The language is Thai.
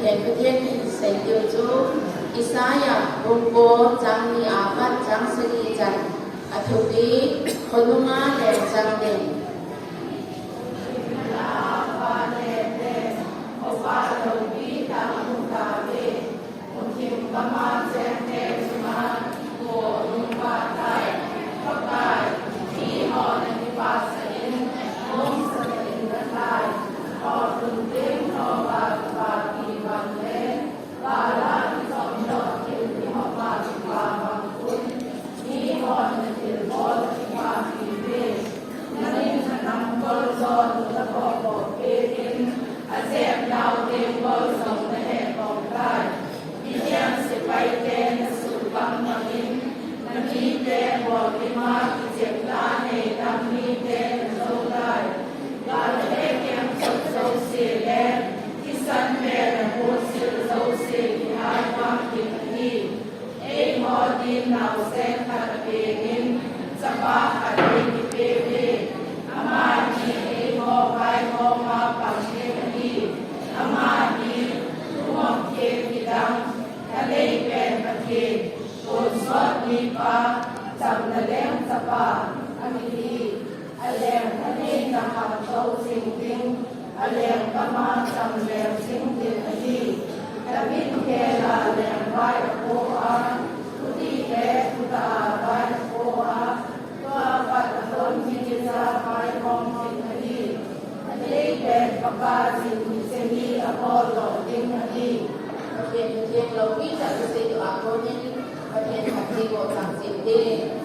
เป็นประเทศที่เซนติจูอิสายาบุงโกจังมีอาบัตจังสรีจันอธุบีคนลุมาแดงจังเด่นเราวิ่งจากที่สิ่งอัปโหลดนี้ประเทศไทยที่โกสังสิทธิ์